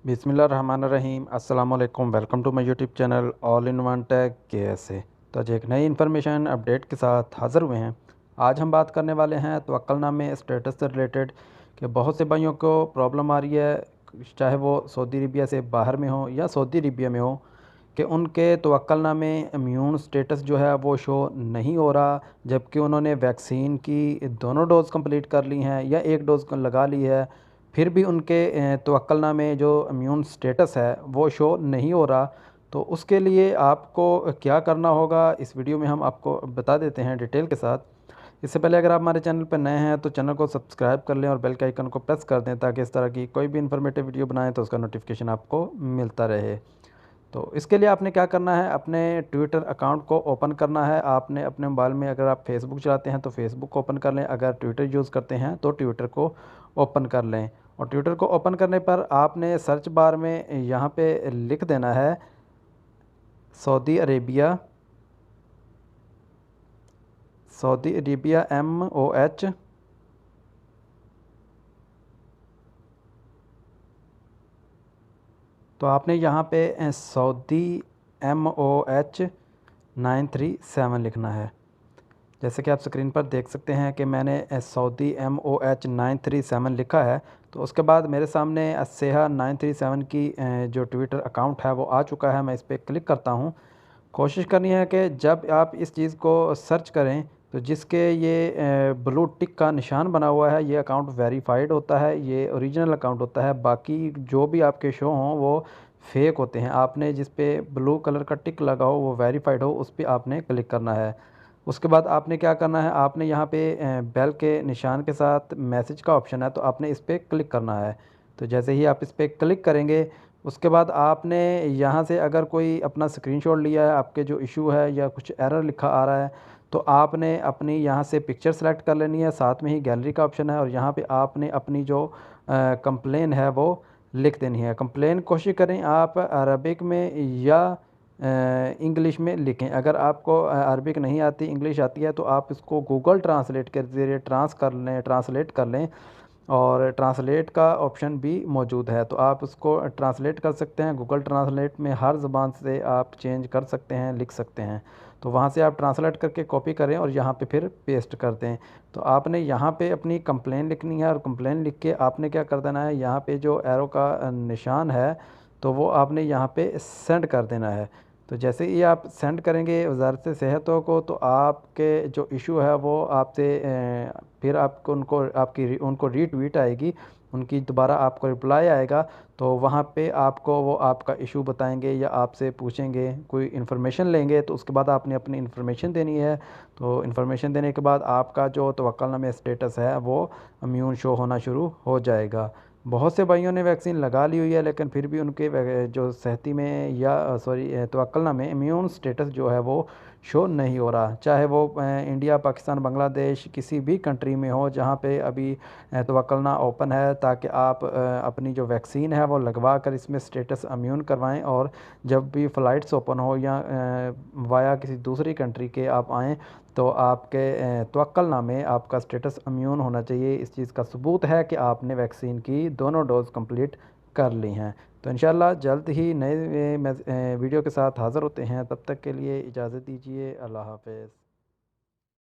बिस्मिल्लाहिर्रहमानिर्रहीम। अस्सलाम वालेकुम। Welcome to my YouTube channel all in one tech KSA। तो आज एक नई इन्फॉर्मेशन अपडेट के साथ हाज़िर हुए हैं। आज हम बात करने वाले हैं तवक्कुलनामे स्टेटस से रिलेटेड कि बहुत से भाइयों को प्रॉब्लम आ रही है, चाहे वो सऊदी अरबिया से बाहर में हो या सऊदी अरबिया में हो, कि उनके तवक्कुलनामे इम्यून स्टेटस जो है वो शो नहीं हो रहा, जबकि उन्होंने वैक्सीन की दोनों डोज़ कंप्लीट कर ली हैं या एक डोज़ लगा ली है, फिर भी उनके तवक्कुलनामे जो इम्यून स्टेटस है वो शो नहीं हो रहा। तो उसके लिए आपको क्या करना होगा, इस वीडियो में हम आपको बता देते हैं डिटेल के साथ। इससे पहले अगर आप हमारे चैनल पर नए हैं तो चैनल को सब्सक्राइब कर लें और बेल के आइकन को प्रेस कर दें, ताकि इस तरह की कोई भी इन्फॉर्मेटिव वीडियो बनाएं तो उसका नोटिफिकेशन आपको मिलता रहे। तो इसके लिए आपने क्या करना है, अपने ट्विटर अकाउंट को ओपन करना है। आपने अपने मोबाइल में, अगर आप फेसबुक चलाते हैं तो फेसबुक ओपन कर लें, अगर ट्विटर यूज़ करते हैं तो ट्विटर को ओपन कर लें। और ट्विटर को ओपन करने पर आपने सर्च बार में यहाँ पे लिख देना है Saudi Arabia, Saudi Arabia MOH, तो आपने यहाँ पे सऊदी MOH 937 लिखना है। जैसे कि आप स्क्रीन पर देख सकते हैं कि मैंने सऊदी MOH 937 लिखा है। तो उसके बाद मेरे सामने अस्सेहा 937 की जो ट्विटर अकाउंट है वो आ चुका है। मैं इस पर क्लिक करता हूँ। कोशिश करनी है कि जब आप इस चीज़ को सर्च करें तो जिसके ये ब्लू टिक का निशान बना हुआ है, ये अकाउंट वेरीफाइड होता है, ये ओरिजिनल अकाउंट होता है। बाकी जो भी आपके शो हों वो फेक होते हैं। आपने जिस पे ब्लू कलर का टिक लगा हो, वो वेरीफाइड हो, उस पर आपने क्लिक करना है। उसके बाद आपने क्या करना है, आपने यहाँ पे बेल के निशान के साथ मैसेज का ऑप्शन है, तो आपने इस पर क्लिक करना है। तो जैसे ही आप इस पर क्लिक करेंगे, उसके बाद आपने यहाँ से अगर कोई अपना स्क्रीनशॉट लिया है, आपके जो इशू है या कुछ एरर लिखा आ रहा है, तो आपने अपनी यहाँ से पिक्चर सेलेक्ट कर लेनी है। साथ में ही गैलरी का ऑप्शन है और यहाँ पे आपने अपनी जो कंप्लेन है वो लिख देनी है। कंप्लेन कोशिश करें आप अरबिक में या इंग्लिश में लिखें। अगर आपको अरबिक नहीं आती, इंग्लिश आती है, तो आप इसको गूगल ट्रांसलेट के ज़रिए ट्रांसलेट कर लें। और ट्रांसलेट का ऑप्शन भी मौजूद है, तो आप उसको ट्रांसलेट कर सकते हैं। गूगल ट्रांसलेट में हर ज़बान से आप चेंज कर सकते हैं, लिख सकते हैं। तो वहाँ से आप ट्रांसलेट करके कॉपी करें और यहाँ पे फिर पेस्ट कर दें। तो आपने यहाँ पे अपनी कंप्लेन लिखनी है और कंप्लेन लिख के आपने क्या कर देना है, यहाँ पे जो एरो का निशान है तो वो आपने यहाँ पे सेंड कर देना है। तो जैसे ही आप सेंड करेंगे वज़ारत सेहत को, तो आपके जो इशू है वो आपसे फिर आपको उनको रीट्वीट आएगी, उनकी दोबारा आपको रिप्लाई आएगा। तो वहाँ पे आपको वो आपका इशू बताएंगे या आपसे पूछेंगे, कोई इन्फॉर्मेशन लेंगे, तो उसके बाद आपने अपनी इन्फॉर्मेशन देनी है। तो इन्फॉर्मेशन देने के बाद आपका जो तवक्कुलनामे स्टेटस है वो इम्यून शो होना शुरू हो जाएगा। बहुत से भाइयों ने वैक्सीन लगा ली हुई है, लेकिन फिर भी उनके जो सेहती में या सॉरी तवक्कुलनामे इम्यून स्टेटस जो है वो शो नहीं हो रहा। चाहे वो इंडिया, पाकिस्तान, बांग्लादेश किसी भी कंट्री में हो जहाँ पे अभी तवक्कुलना ओपन है, ताकि आप अपनी जो वैक्सीन है वो लगवा कर इसमें स्टेटस इम्यून करवाएं। और जब भी फ़्लाइट्स ओपन हो या वाया किसी दूसरी कंट्री के आप आएँ, तो आपके तवक्कुलनामे आपका स्टेटस इम्यून होना चाहिए। इस चीज़ का सबूत है कि आपने वैक्सीन की दोनों डोज़ कंप्लीट कर ली हैं। तो इंशाल्लाह जल्द ही नए वीडियो के साथ हाज़िर होते हैं। तब तक के लिए इजाज़त दीजिए। अल्लाह हाफ़िज़।